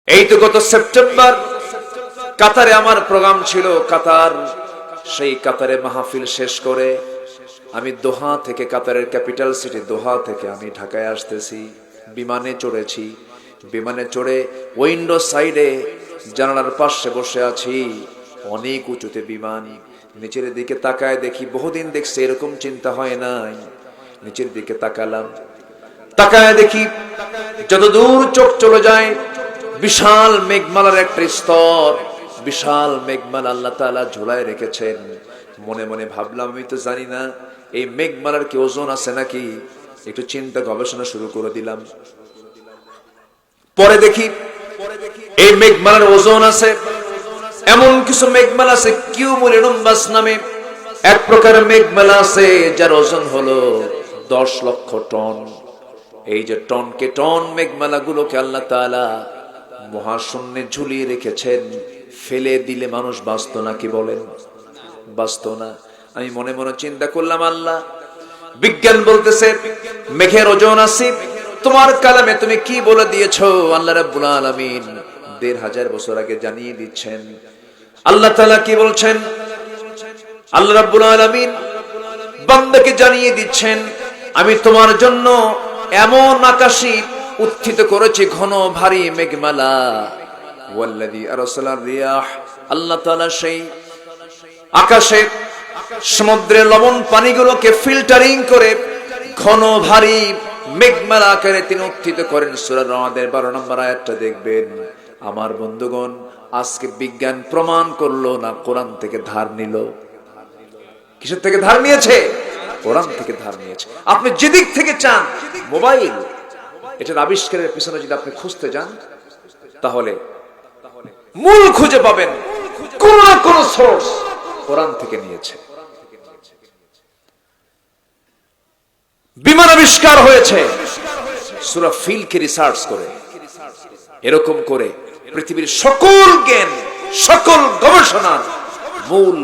এই তো গত সেপ্টেম্বর কাতারে আমার প্রোগ্রাম ছিল। সেই কাতারে মাহফিল শেষ করে আমি দোহা থেকে, কাতারের ক্যাপিটাল সিটি দোহা থেকে আমি ঢাকায় আসতেছি। বিমানে চড়েছি। বিমানে চড়ে উইন্ডো সাইডে জানালার পাশে বসে আছি। অনেক উঁচুতে বিমান। নিচের দিকে তাকায় দেখি, বহুদিন দেখছি এরকম চিন্তা হয় নাই। নিচের দিকে তাকালাম, তাকায় দেখি যতদূর চোখ চলে যায় বিশাল মেঘমালার একটা স্তর, বিশাল মেঘমালা আল্লাহ তাআলা ঝোলায় রেখেছেন। মনে মনে ভাবলাম, আমি তো জানি না এই মেঘমালার কি ওজন আছে নাকি। একটু চিন্তা গবেষণা শুরু করে দিলাম। পরে দেখি এই মেঘমালার ওজন আছে। এমন কিছু মেঘমালা আছে, কিউমুলিনুম্বাস নামে এক প্রকার মেঘমালা আছে যার ওজন হলো 10 লক্ষ টন। এই যে টনকে টন মেঘমালা গুলোকে আল্লাহ তাআলা মহাশূন্যে ঝুলিয়ে রেখেছেন। ফেলে দিলে মানুষ বাঁচত না, কি বলেন? বাঁচত না। আমি মনে মনে চিন্তা করলাম, আল্লাহ, বিজ্ঞান বলতেছে মেঘের ওজন আছে, তোমার কালামে তুমি কি বলে দিয়েছো? আল্লাহ রাব্বুল আলামিন 1500 বছর আগে জানিয়ে দিচ্ছেন। আল্লাহ তাআলা কি বলছেন? আল্লাহ রাব্বুল আলামিন বান্দাকে জানিয়ে দিচ্ছেন, আমি তোমার জন্য এমন আকাশে উত্থিত করেছি ঘন ভারী মেঘমালা। ওয়াল্লাযী আরসালার রিয়াহ, আল্লাহ তাআলা সেই আকাশে সমুদ্রের লবণ পানিগুলোকে ফিল্টারিং করে ঘন ভারী মেঘমালা আকারে তিনি উত্থিত করেন। সূরা রদের 12 নম্বর আয়াতটা দেখবেন। আমার বন্ধুগণ, আজকে বিজ্ঞান প্রমাণ করলো না কোরআন থেকে ধার নিল। কিসের থেকে ধার নিয়েছে? কোরআন থেকে ধার নিয়েছে। আপনি যেদিক থেকে চান, মোবাইল এটার আবিষ্কারের পিছনে যদি আপনি খুঁজতে যান, তাহলে মূল খুঁজে পাবেন কোন না কোন সোর্স কোরআন থেকে নিয়েছে। বিমান আবিষ্কার হয়েছে সূরা ফিলকে রিসার্চ করে। এরকম করে পৃথিবীর সকল জ্ঞান, সকল গবেষণার মূল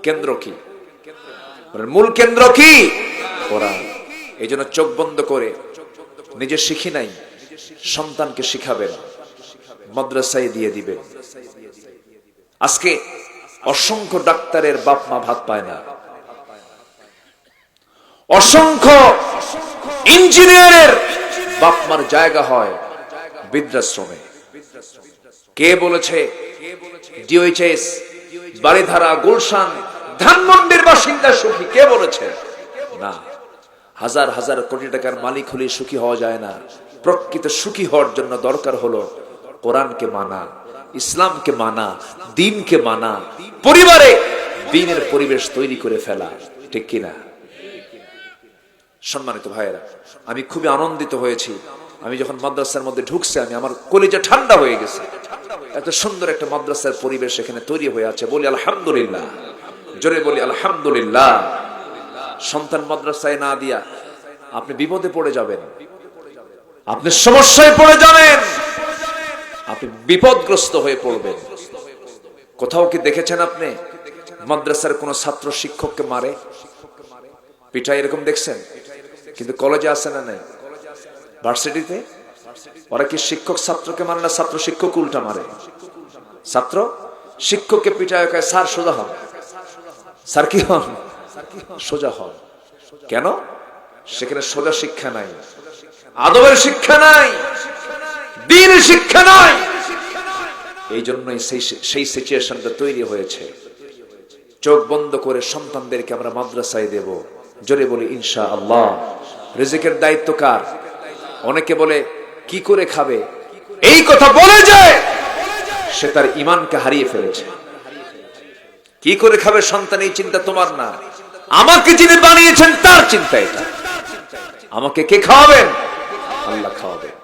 কেন্দ্র কি? মূল কেন্দ্র কি? কোরআন। এই জন্য চোখ বন্ধ করে নিজে শিখি নাই, সন্তানকে শিখাবেন, মাদ্রাসায় দিয়ে দিবেন। আজকে অসংখ্য ডাক্তারের বাপ মা ভাত পায় না, অসংখ্য ইঞ্জিনিয়ারের বাপ মার জায়গা হয় বৃদ্ধাশ্রমে। কে বলেছে? ডিওএইচএস, বাড়িধারা, গুলশান, ধানমন্ডির বাসিন্দা সুখী? কে বলেছে? না। হাজার হাজার কোটি টাকার মালিক হলে সুখী হওয়া যায় না। প্রকৃত সুখী হওয়ার জন্য দরকার হলো কোরআনকে মানা, ইসলামকে মানা, দ্বীনকে মানা, পরিবারে দ্বীনের পরিবেশ তৈরি করে ফেলা। ঠিক কিনা? সম্মানিত ভাইয়েরা, আমি খুবই আনন্দিত হয়েছি। আমি যখন মাদ্রাসার মধ্যে ঢুকছি, আমার কলিজা ঠান্ডা হয়ে গেছে। এত সুন্দর একটা মাদ্রাসার পরিবেশ এখানে তৈরি হয়ে আছে। বলি আলহামদুলিল্লাহ, জোরে বলি আলহামদুলিল্লাহ। সন্তান মাদ্রাসায় না দিয়া আপনি বিপদে পড়ে যাবেন, আপনি সমস্যায় পড়ে যাবেন, আপনি বিপদগ্রস্ত হয়ে পড়বেন। কোথাও কি দেখেছেন আপনি মাদ্রাসার কোন ছাত্র শিক্ষককে মারে, পিটায়? এরকম দেখছেন? কিন্তু কলেজে আছে না নাই? ভার্সিটিতে ওরা কি শিক্ষক ছাত্রকে মারে না ছাত্র শিক্ষক উল্টা মারে? ছাত্র শিক্ষককে পিটায়, স্যার সোজা হন। স্যার কি হন? সোজা হন। কেন? সেখানে সোজা শিক্ষা নাই, আদবের শিক্ষা নাই, দ্বীনের শিক্ষা নাই। এই জন্যই সেই সিচুয়েশনটা তৈরি হয়েছে। চোখ বন্ধ করে সন্তানদেরকে আমরা মাদ্রাসায় দেব। জোরে বলি ইনশাআল্লাহ। রিজিকের দায়িত্ব কার? অনেকে বলে কি করে খাবে, এই কথা বলে যায় সে তার ঈমানকে হারিয়ে ফেলেছে। কি করে খাবে সন্তান, এই চিন্তা তোমার না, আমাকে যিনি বানিয়েছেন তার চিন্তা এটা। আমাকে কে খাওয়াবেন? আল্লাহ খাওয়াবেন।